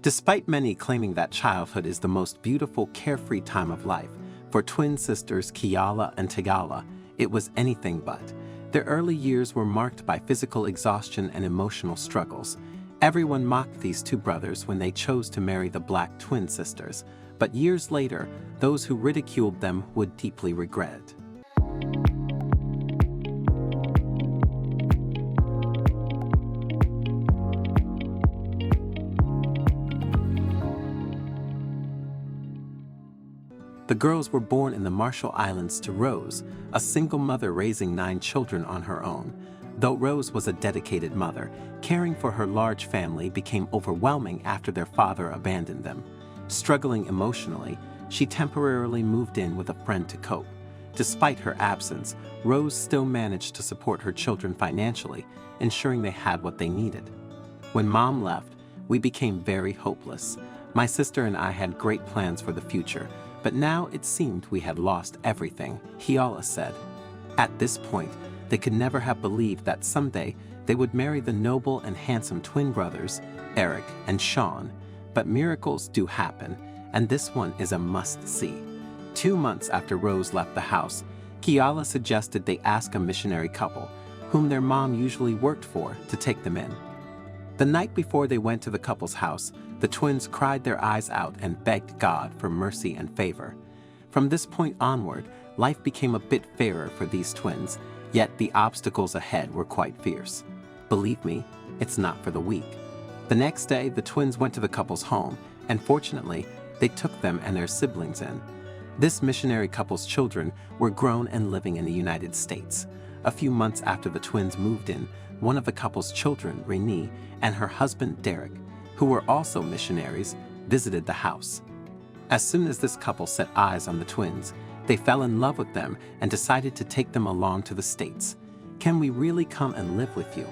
Despite many claiming that childhood is the most beautiful, carefree time of life, for twin sisters Keyolla and Teyolla, it was anything but. Their early years were marked by physical exhaustion and emotional struggles. Everyone mocked these two brothers when they chose to marry the black twin sisters, but years later, those who ridiculed them would deeply regret it. The girls were born in the Marshall Islands to Rose, a single mother raising 9 children on her own. Though Rose was a dedicated mother, caring for her large family became overwhelming after their father abandoned them. Struggling emotionally, she temporarily moved in with a friend to cope. Despite her absence, Rose still managed to support her children financially, ensuring they had what they needed. When Mom left, we became very hopeless. My sister and I had great plans for the future, but now it seemed we had lost everything, Keyolla said. At this point, they could never have believed that someday they would marry the noble and handsome twin brothers, Eric and Sean. But miracles do happen, and this one is a must-see. 2 months after Rose left the house, Keyolla suggested they ask a missionary couple, whom their mom usually worked for, to take them in. The night before they went to the couple's house, the twins cried their eyes out and begged God for mercy and favor. From this point onward, life became a bit fairer for these twins, yet the obstacles ahead were quite fierce. Believe me, it's not for the weak. The next day, the twins went to the couple's home, and fortunately, they took them and their siblings in. This missionary couple's children were grown and living in the United States. A few months after the twins moved in, one of the couple's children, Renee, and her husband, Derek, who were also missionaries, visited the house. As soon as this couple set eyes on the twins, they fell in love with them and decided to take them along to the States. "Can we really come and live with you?"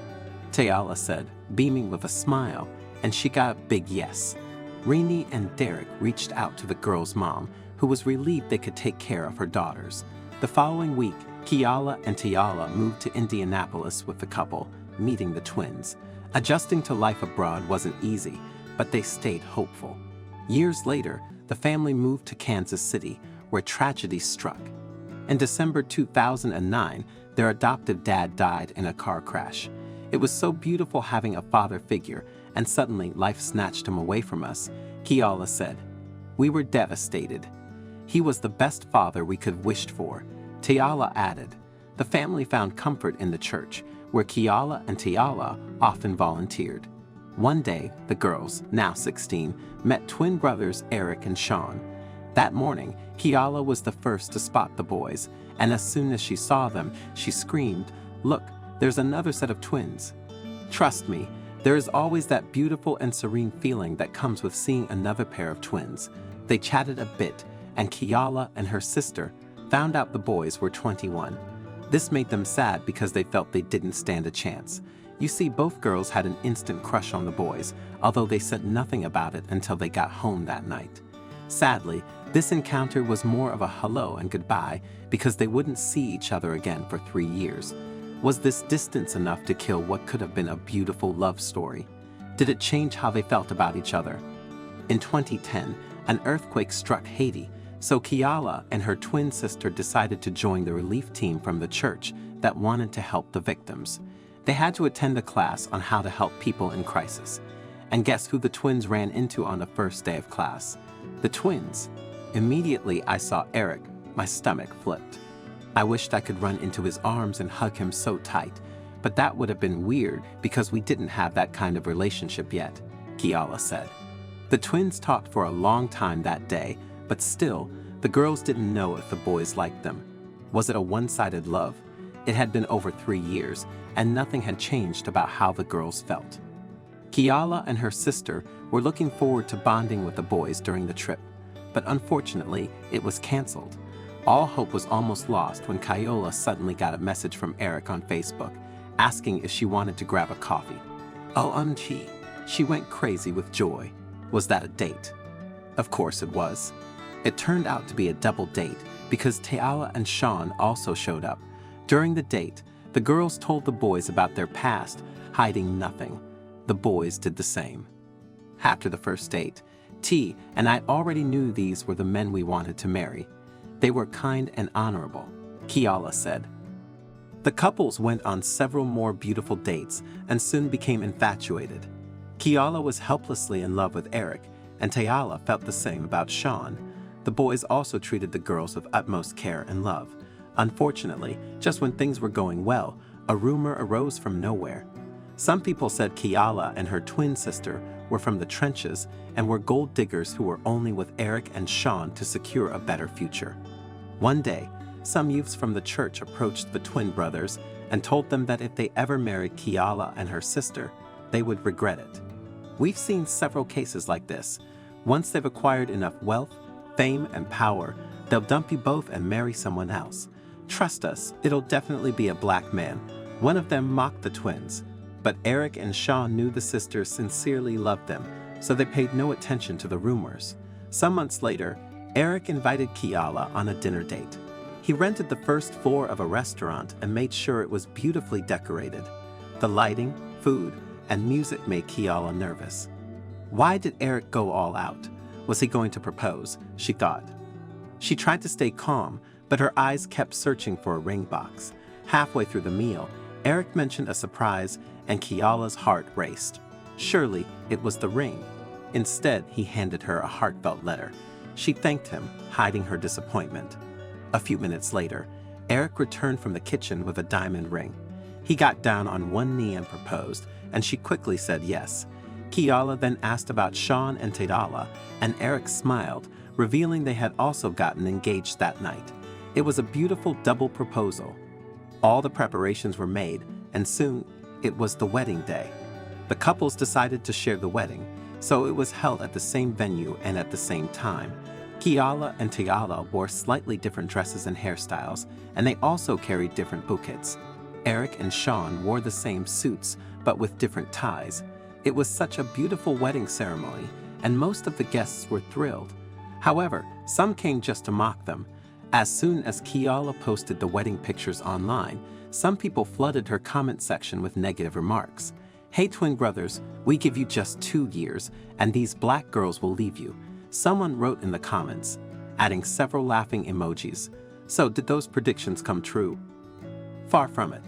Teyolla said, beaming with a smile, and she got a big yes. Renee and Derek reached out to the girls' mom, who was relieved they could take care of her daughters. The following week, Keyolla and Teyolla moved to Indianapolis with the couple, meeting the twins. Adjusting to life abroad wasn't easy, but they stayed hopeful. Years later, the family moved to Kansas City, where tragedy struck. In December 2009, their adoptive dad died in a car crash. It was so beautiful having a father figure, and suddenly life snatched him away from us, Keyolla said. "We were devastated. He was the best father we could have wished for." Teyolla added, "The family found comfort in the church, where Keyolla and Teyolla often volunteered." One day, the girls, now 16, met twin brothers Eric and Sean. That morning, Keyolla was the first to spot the boys, and as soon as she saw them, she screamed, "Look, there's another set of twins." Trust me, there is always that beautiful and serene feeling that comes with seeing another pair of twins. They chatted a bit, and Keyolla and her sister found out the boys were 21. This made them sad because they felt they didn't stand a chance. You see, both girls had an instant crush on the boys, although they said nothing about it until they got home that night. Sadly, this encounter was more of a hello and goodbye because they wouldn't see each other again for 3 years. Was this distance enough to kill what could have been a beautiful love story? Did it change how they felt about each other? In 2010, an earthquake struck Haiti, so Keyolla and her twin sister decided to join the relief team from the church that wanted to help the victims. They had to attend a class on how to help people in crisis. And guess who the twins ran into on the first day of class? The twins. Immediately I saw Eric. My stomach flipped. I wished I could run into his arms and hug him so tight, but that would have been weird because we didn't have that kind of relationship yet, Keyolla said. The twins talked for a long time that day, but still, the girls didn't know if the boys liked them. Was it a one-sided love? It had been over 3 years, and nothing had changed about how the girls felt. Keyolla and her sister were looking forward to bonding with the boys during the trip, but unfortunately, it was canceled. All hope was almost lost when Keyolla suddenly got a message from Eric on Facebook, asking if she wanted to grab a coffee. OMG, she went crazy with joy. Was that a date? Of course it was. It turned out to be a double date because Teyolla and Sean also showed up. During the date, the girls told the boys about their past, hiding nothing. The boys did the same. after the first date. T and I already knew these were the men we wanted to marry. They were kind and honorable, Keyolla said. The couples went on several more beautiful dates and soon became infatuated. Keyolla was helplessly in love with Eric, and Teyolla felt the same about Sean. The boys also treated the girls with utmost care and love. Unfortunately, just when things were going well, a rumor arose from nowhere. Some people said Keyolla and her twin sister were from the trenches and were gold diggers who were only with Eric and Sean to secure a better future. One day, some youths from the church approached the twin brothers and told them that if they ever married Keyolla and her sister, they would regret it. We've seen several cases like this. Once they've acquired enough wealth, fame, and power, they'll dump you both and marry someone else. Trust us, it'll definitely be a black man. One of them mocked the twins, but Eric and Sean knew the sisters sincerely loved them, so they paid no attention to the rumors. Some months later, Eric invited Keyolla on a dinner date. He rented the first floor of a restaurant and made sure it was beautifully decorated. The lighting, food, and music made Keyolla nervous. Why did Eric go all out? Was he going to propose? She thought. She tried to stay calm, but her eyes kept searching for a ring box. Halfway through the meal, Eric mentioned a surprise, and Keyolla's heart raced. Surely it was the ring. Instead, he handed her a heartfelt letter. She thanked him, hiding her disappointment. A few minutes later, Eric returned from the kitchen with a diamond ring. He got down on one knee and proposed, and she quickly said yes. Keyolla then asked about Sean and Teyolla, and Eric smiled, revealing they had also gotten engaged that night. It was a beautiful double proposal. All the preparations were made, and soon it was the wedding day. The couples decided to share the wedding, so it was held at the same venue and at the same time. Keyolla and Teyolla wore slightly different dresses and hairstyles, and they also carried different bouquets. Eric and Sean wore the same suits, but with different ties. It was such a beautiful wedding ceremony, and most of the guests were thrilled. However, some came just to mock them. As soon as Keyolla posted the wedding pictures online, some people flooded her comment section with negative remarks. "Hey twin brothers, we give you just 2 years, and these black girls will leave you," someone wrote in the comments, adding several laughing emojis. So did those predictions come true? Far from it.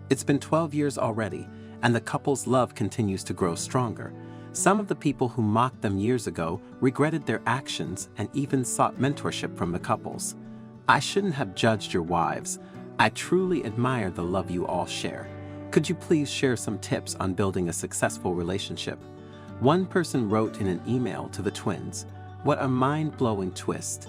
It's been 12 years already, and the couple's love continues to grow stronger. Some of the people who mocked them years ago regretted their actions and even sought mentorship from the couples. I shouldn't have judged your wives. I truly admire the love you all share. Could you please share some tips on building a successful relationship? One person wrote in an email to the twins, "What a mind-blowing twist.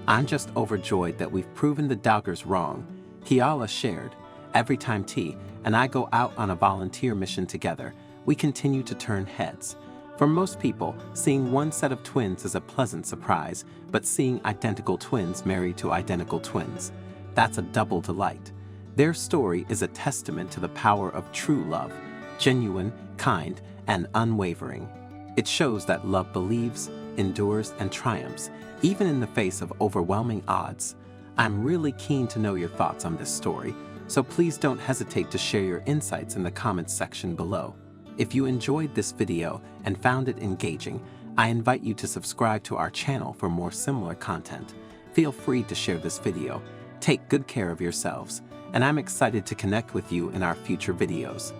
I'm just overjoyed that we've proven the doubters wrong." Keyolla shared, "Every time T and I go out on a volunteer mission together, we continue to turn heads. For most people, seeing one set of twins is a pleasant surprise, but seeing identical twins married to identical twins, that's a double delight. Their story is a testament to the power of true love, genuine, kind, and unwavering. It shows that love believes, endures, and triumphs, even in the face of overwhelming odds. I'm really keen to know your thoughts on this story, so please don't hesitate to share your insights in the comments section below. If you enjoyed this video and found it engaging, I invite you to subscribe to our channel for more similar content. Feel free to share this video. Take good care of yourselves, and I'm excited to connect with you in our future videos.